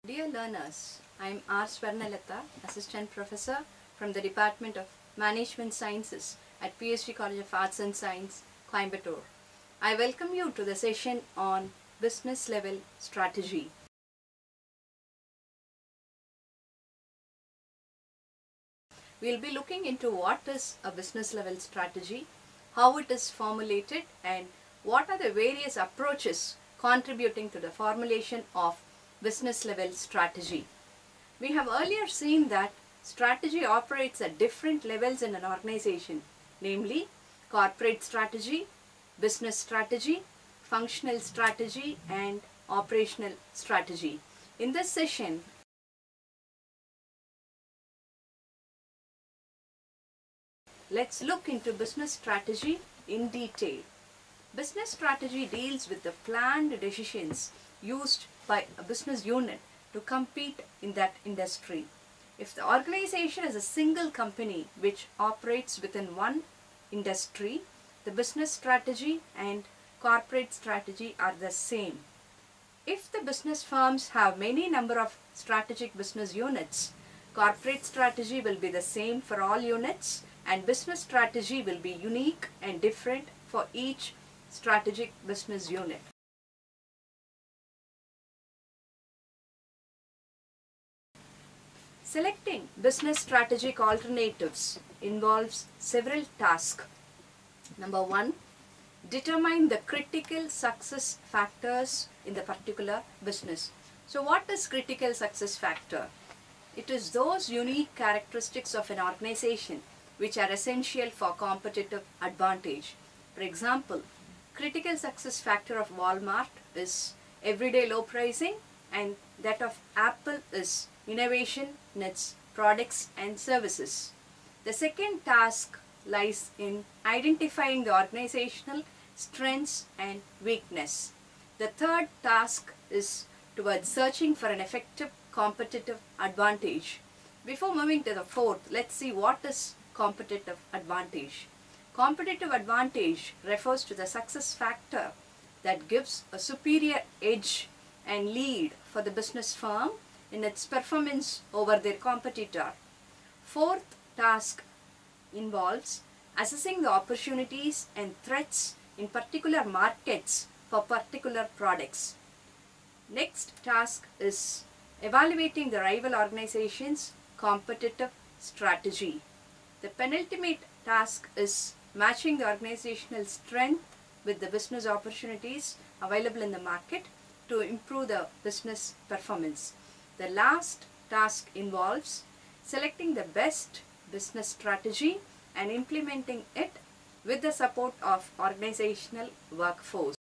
Dear learners, I am R. Swarnalatha, Assistant Professor from the Department of Management Sciences at PhD College of Arts and Science, Coimbatore. I welcome you to the session on Business Level Strategy. We will be looking into what is a business level strategy, how it is formulated, and what are the various approaches contributing to the formulation of business level strategy. We have earlier seen that strategy operates at different levels in an organization, namely corporate strategy, business strategy, functional strategy, and operational strategy. In this session, let's look into business strategy in detail. Business strategy deals with the planned decisions used by a business unit to compete in that industry. If the organization is a single company which operates within one industry, the business strategy and corporate strategy are the same. If the business firms have many number of strategic business units, corporate strategy will be the same for all units and business strategy will be unique and different for each strategic business unit. Selecting business strategic alternatives involves several tasks. Number one, determine the critical success factors in the particular business. So what is critical success factor? It is those unique characteristics of an organization which are essential for competitive advantage. For example, critical success factor of Walmart is everyday low pricing, and that of Apple is innovation in its products and services. The second task lies in identifying the organizational strengths and weakness. The third task is towards searching for an effective competitive advantage. Before moving to the fourth, let's see what is competitive advantage. Competitive advantage refers to the success factor that gives a superior edge and lead for the business firm in its performance over their competitor. Fourth task involves assessing the opportunities and threats in particular markets for particular products. Next task is evaluating the rival organization's competitive strategy. The penultimate task is matching the organizational strength with the business opportunities available in the market to improve the business performance. The last task involves selecting the best business strategy and implementing it with the support of organizational workforce.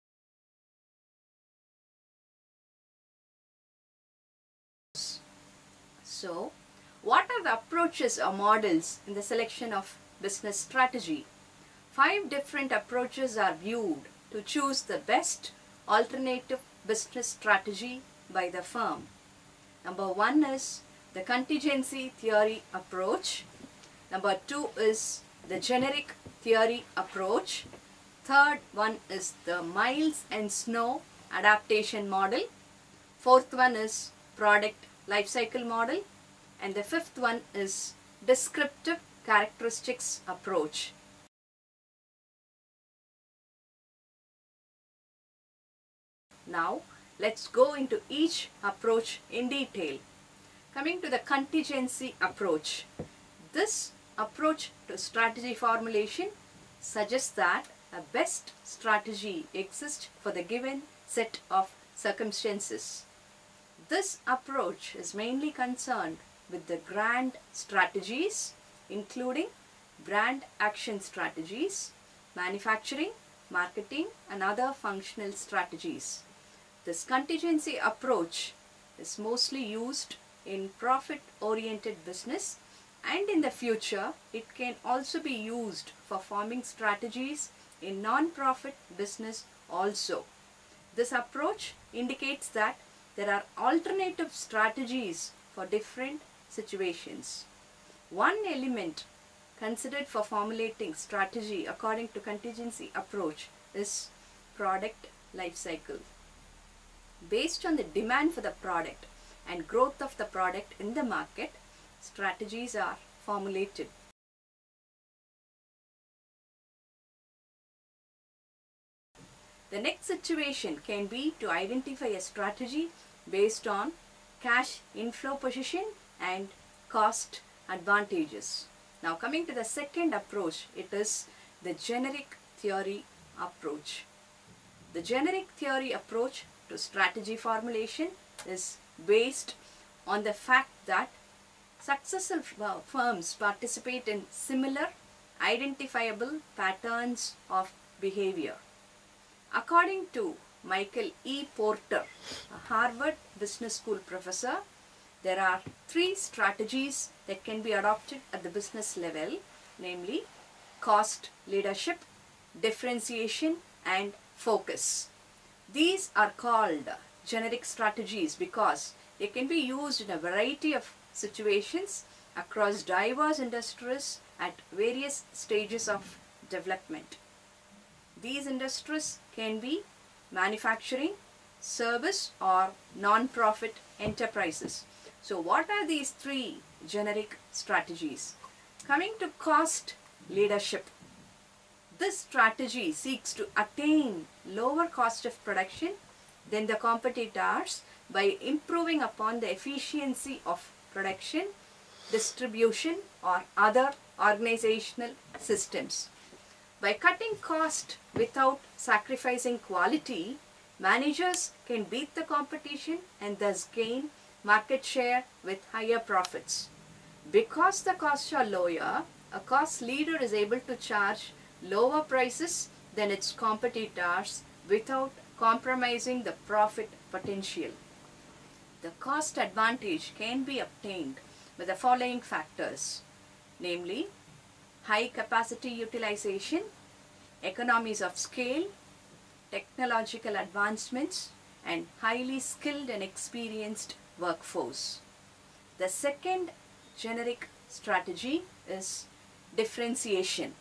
So, what are the approaches or models in the selection of business strategy? 5 different approaches are viewed to choose the best alternative business strategy by the firm. Number 1 is the contingency theory approach. Number 2 is the generic theory approach. Third one is the miles and snow adaptation model. Fourth one is product life cycle model. And the fifth one is descriptive characteristics approach. Now, let's go into each approach in detail. Coming to the contingency approach. This approach to strategy formulation suggests that a best strategy exists for the given set of circumstances. This approach is mainly concerned with the grand strategies, including brand action strategies, manufacturing, marketing, and other functional strategies. This contingency approach is mostly used in profit-oriented business, and in the future it can also be used for forming strategies in non-profit business also. This approach indicates that there are alternative strategies for different situations. One element considered for formulating strategy according to contingency approach is product life cycle. Based on the demand for the product, and growth of the product in the market, strategies are formulated. The next situation can be to identify a strategy based on cash inflow position and cost advantages. Now coming to the second approach, it is the generic theory approach. The generic theory approach to strategy formulation is based on the fact that successful firms participate in similar identifiable patterns of behavior. According to Michael E. Porter, a Harvard Business School professor, there are 3 strategies that can be adopted at the business level, namely cost leadership, differentiation, and focus. These are called generic strategies because they can be used in a variety of situations across diverse industries at various stages of development. These industries can be manufacturing, service, or non-profit enterprises. So what are these 3 generic strategies? Coming to cost leadership. This strategy seeks to attain lower cost of production than the competitors by improving upon the efficiency of production, distribution, or other organizational systems. By cutting cost without sacrificing quality, managers can beat the competition and thus gain market share with higher profits. Because the costs are lower, a cost leader is able to charge lower prices than its competitors without compromising the profit potential. The cost advantage can be obtained by the following factors, namely high capacity utilization, economies of scale, technological advancements, and highly skilled and experienced workforce. The second generic strategy is differentiation.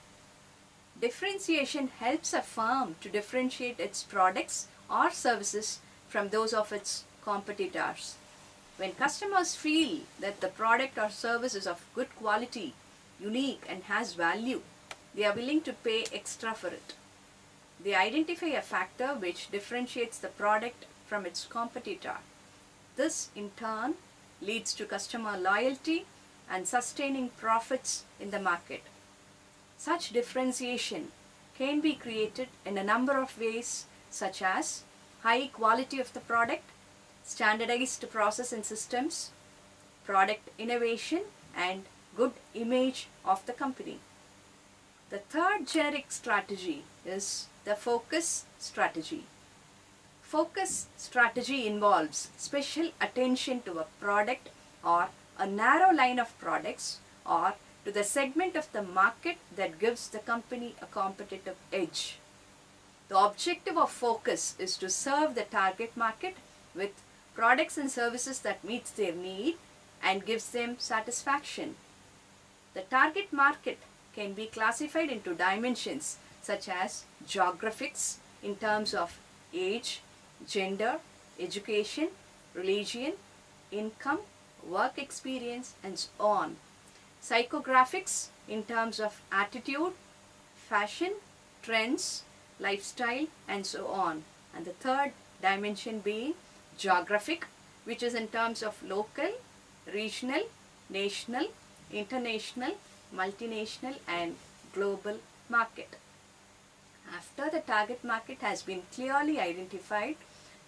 Differentiation helps a firm to differentiate its products or services from those of its competitors. When customers feel that the product or service is of good quality, unique, and has value, they are willing to pay extra for it. They identify a factor which differentiates the product from its competitor. This in turn leads to customer loyalty and sustaining profits in the market. Such differentiation can be created in a number of ways, such as high quality of the product, standardized process and systems, product innovation, and good image of the company. The third generic strategy is the focus strategy. Focus strategy involves special attention to a product or a narrow line of products or to the segment of the market that gives the company a competitive edge. The objective of focus is to serve the target market with products and services that meets their need and gives them satisfaction. The target market can be classified into dimensions such as geographics in terms of age, gender, education, religion, income, work experience, and so on. Psychographics in terms of attitude, fashion, trends, lifestyle, and so on. And the third dimension being geographic, which is in terms of local, regional, national, international, multinational, and global market. After the target market has been clearly identified,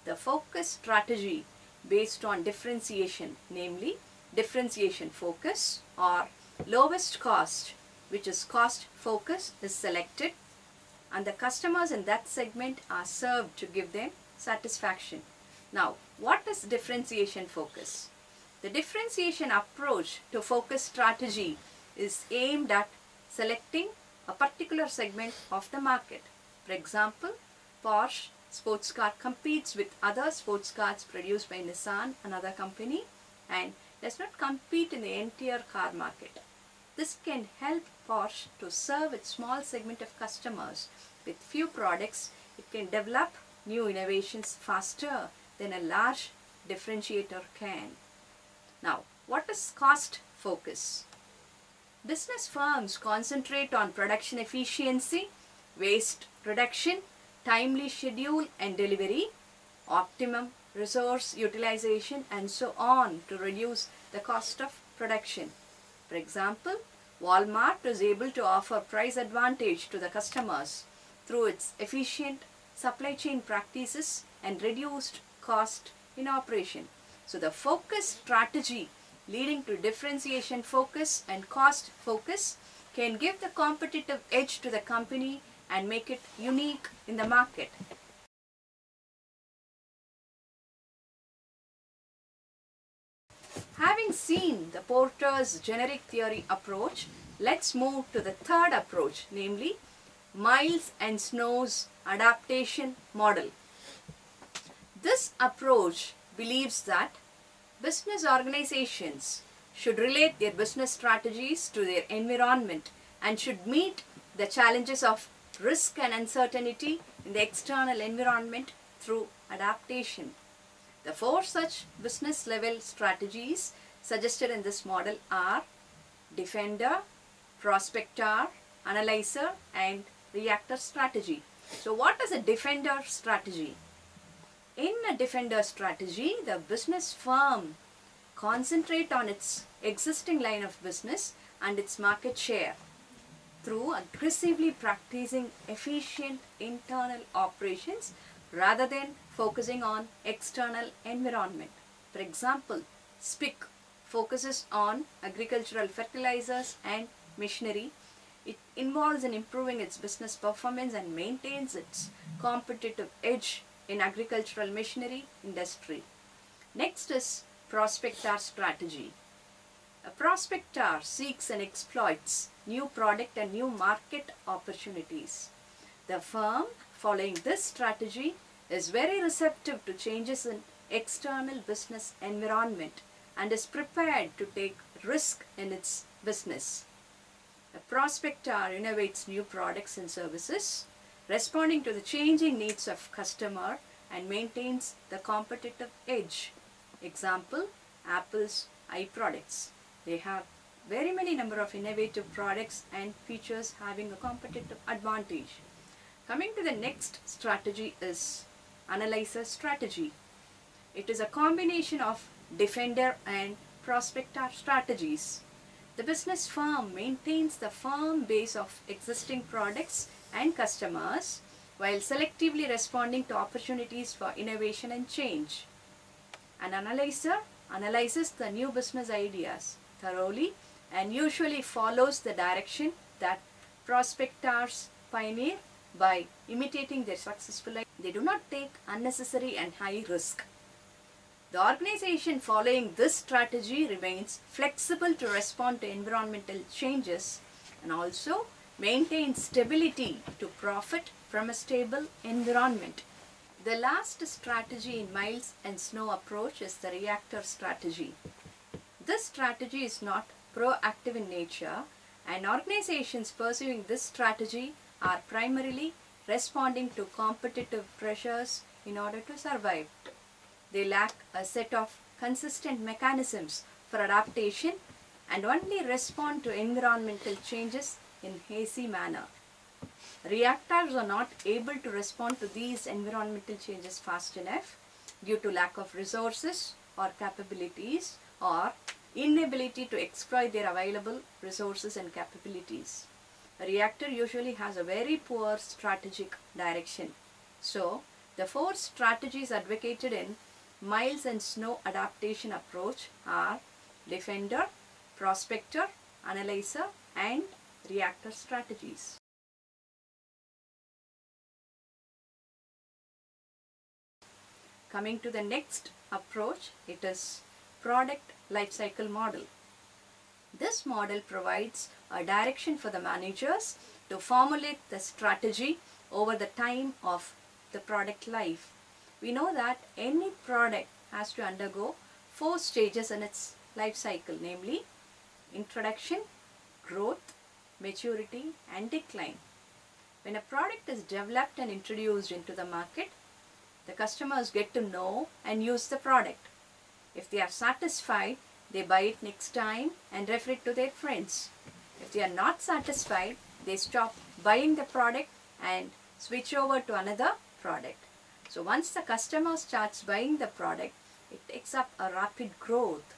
the focus strategy based on differentiation, namely differentiation focus or lowest cost, which is cost focus, is selected, and the customers in that segment are served to give them satisfaction. Now, what is differentiation focus? The differentiation approach to focus strategy is aimed at selecting a particular segment of the market. For example, Porsche sports car competes with other sports cars produced by Nissan, another company, and does not compete in the entire car market. This can help Porsche to serve its small segment of customers with few products. It can develop new innovations faster than a large differentiator can. Now, what is cost focus? Business firms concentrate on production efficiency, waste reduction, timely schedule and delivery, optimum resource utilization, and so on to reduce the cost of production. For example, Walmart is able to offer price advantage to the customers through its efficient supply chain practices and reduced cost in operation. So the focus strategy leading to differentiation focus and cost focus can give the competitive edge to the company and make it unique in the market. Having seen the Porter's generic theory approach, let's move to the third approach, namely Miles and Snow's adaptation model. This approach believes that business organizations should relate their business strategies to their environment and should meet the challenges of risk and uncertainty in the external environment through adaptation. The four such business level strategies suggested in this model are defender, prospector, analyzer, and reactor strategy. So what is a defender strategy? In a defender strategy, the business firm concentrates on its existing line of business and its market share through aggressively practicing efficient internal operations rather than focusing on external environment. For example, SPIC focuses on agricultural fertilizers and machinery. It involves in improving its business performance and maintains its competitive edge in agricultural machinery industry. Next is prospector strategy. A prospector seeks and exploits new product and new market opportunities. The firm following this strategy is very receptive to changes in external business environment and is prepared to take risk in its business. A prospector innovates new products and services, responding to the changing needs of customer and maintains the competitive edge. Example, Apple's iProducts. They have very many number of innovative products and features having a competitive advantage. Coming to the next strategy is analyzer strategy. It is a combination of defender and prospector strategies. The business firm maintains the firm base of existing products and customers while selectively responding to opportunities for innovation and change. An analyzer analyzes the new business ideas thoroughly and usually follows the direction that prospectors pioneer by imitating their successful ideas. They do not take unnecessary and high risk. The organization following this strategy remains flexible to respond to environmental changes and also maintains stability to profit from a stable environment. The last strategy in Miles and Snow approach is the reactor strategy. This strategy is not proactive in nature, and organizations pursuing this strategy are primarily responding to competitive pressures in order to survive. They lack a set of consistent mechanisms for adaptation and only respond to environmental changes in hazy manner. Reactors are not able to respond to these environmental changes fast enough due to lack of resources or capabilities or inability to exploit their available resources and capabilities. A reactor usually has a very poor strategic direction. So, the four strategies advocated in Miles and Snow adaptation approach are defender, prospector, analyzer, and reactor strategies. Coming to the next approach, it is product lifecycle model. This model provides a direction for the managers to formulate the strategy over the time of the product life. We know that any product has to undergo 4 stages in its life cycle, namely introduction, growth, maturity, and decline. When a product is developed and introduced into the market, the customers get to know and use the product. If they are satisfied, they buy it next time and refer it to their friends. If they are not satisfied, they stop buying the product and switch over to another product. So once the customer starts buying the product, it takes up a rapid growth.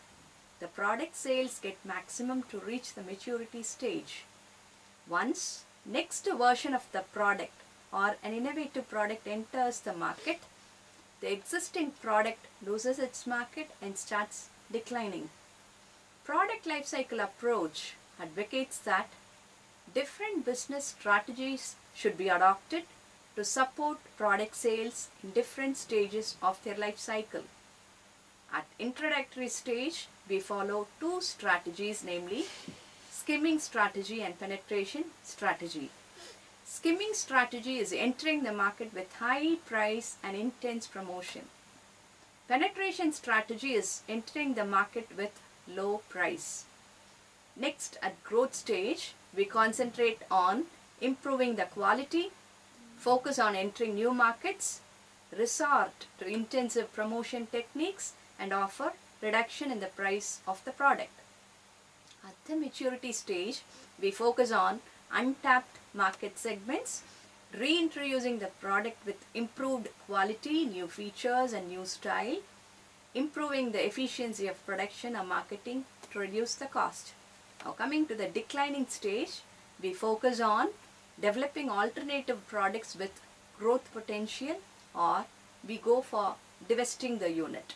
The product sales get maximum to reach the maturity stage. Once next version of the product or an innovative product enters the market, the existing product loses its market and starts declining. Product lifecycle approach advocates that different business strategies should be adopted to support product sales in different stages of their life cycle. At introductory stage, we follow two strategies, namely skimming strategy and penetration strategy. Skimming strategy is entering the market with high price and intense promotion. Penetration strategy is entering the market with low price. Next, at growth stage, we concentrate on improving the quality, focus on entering new markets, resort to intensive promotion techniques, and offer reduction in the price of the product. At the maturity stage, we focus on untapped market segments, reintroducing the product with improved quality, new features and new style, improving the efficiency of production or marketing to reduce the cost. Now coming to the declining stage, we focus on developing alternative products with growth potential, or we go for divesting the unit.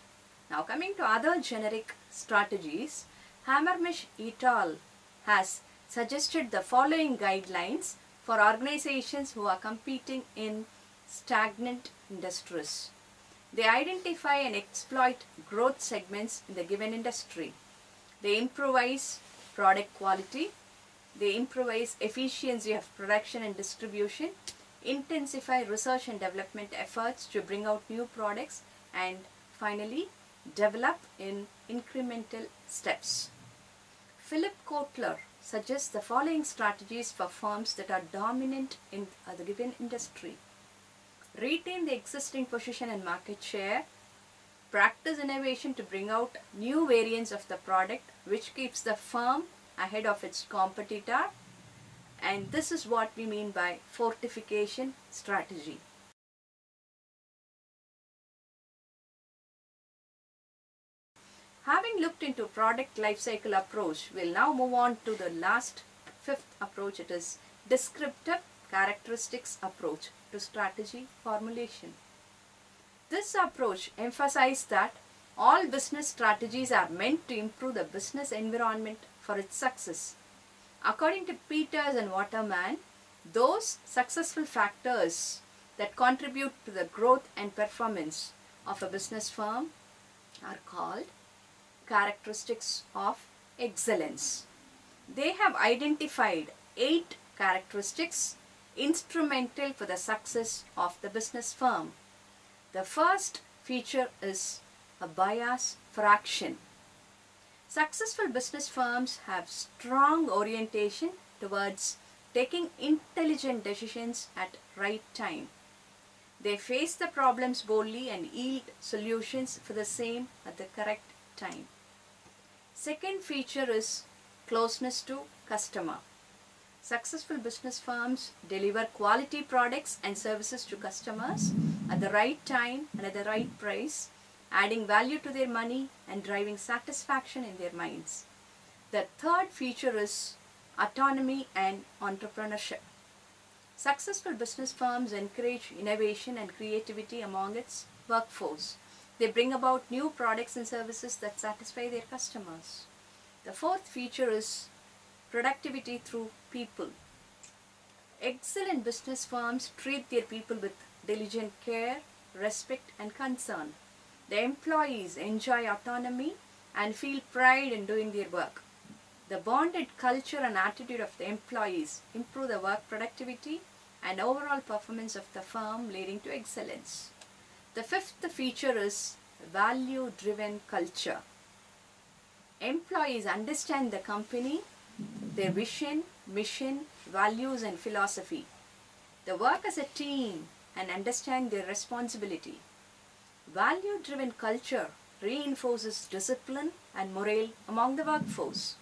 Now coming to other generic strategies, Hammermish et al. Has suggested the following guidelines for organizations who are competing in stagnant industries. They identify and exploit growth segments in the given industry. They improvise product quality. They improvise efficiency of production and distribution, intensify research and development efforts to bring out new products, and finally develop in incremental steps. Philip Kotler suggests the following strategies for firms that are dominant in the given industry. Retain the existing position and market share, practice innovation to bring out new variants of the product which keeps the firm ahead of its competitor, and this is what we mean by fortification strategy. Having looked into product lifecycle approach, we'll now move on to the last fifth approach. It is descriptive characteristics approach to strategy formulation. This approach emphasizes that all business strategies are meant to improve the business environment for its success. According to Peters and Waterman, those successful factors that contribute to the growth and performance of a business firm are called characteristics of excellence. They have identified 8 characteristics instrumental for the success of the business firm. The first feature is a bias for action. Successful business firms have strong orientation towards taking intelligent decisions at right time. They face the problems boldly and yield solutions for the same at the correct time. Second feature is closeness to customer. Successful business firms deliver quality products and services to customers at the right time and at the right price, adding value to their money and driving satisfaction in their minds. The third feature is autonomy and entrepreneurship. Successful business firms encourage innovation and creativity among its workforce. They bring about new products and services that satisfy their customers. The fourth feature is productivity through people. Excellent business firms treat their people with diligent care, respect and concern. The employees enjoy autonomy and feel pride in doing their work. The bonded culture and attitude of the employees improve the work productivity and overall performance of the firm, leading to excellence. The fifth feature is value-driven culture. Employees understand the company, their vision, mission, values and philosophy. They work as a team and understand their responsibility. Value-driven culture reinforces discipline and morale among the workforce.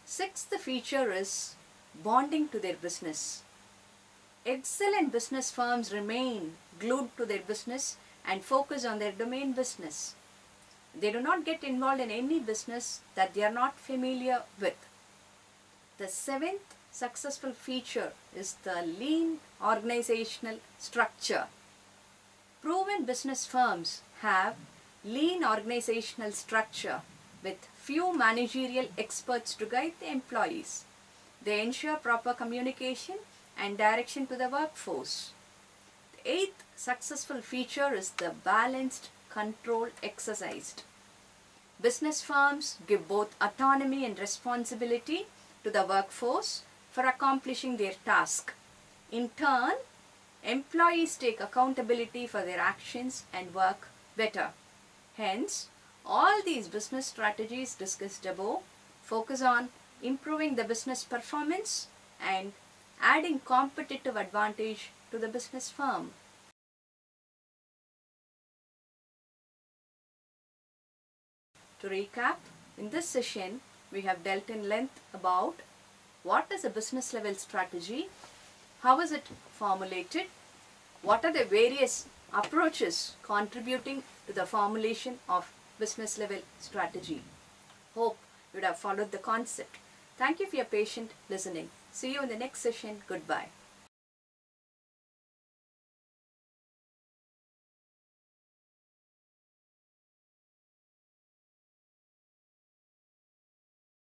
Sixth feature is bonding to their business. Excellent business firms remain glued to their business and focus on their domain business. They do not get involved in any business that they are not familiar with. The seventh successful feature is the lean organizational structure. Proven business firms have lean organizational structure with few managerial experts to guide the employees. They ensure proper communication and direction to the workforce. The eighth successful feature is the balanced control exercised. Business firms give both autonomy and responsibility to the workforce for accomplishing their task. In turn, employees take accountability for their actions and work better. Hence, all these business strategies discussed above focus on improving the business performance and adding competitive advantage to the business firm. To recap, in this session, we have dealt in length about what is a business level strategy, how is it formulated, what are the various approaches contributing to the formulation of business level strategy. Hope you would have followed the concept. Thank you for your patient listening. See you in the next session. Goodbye.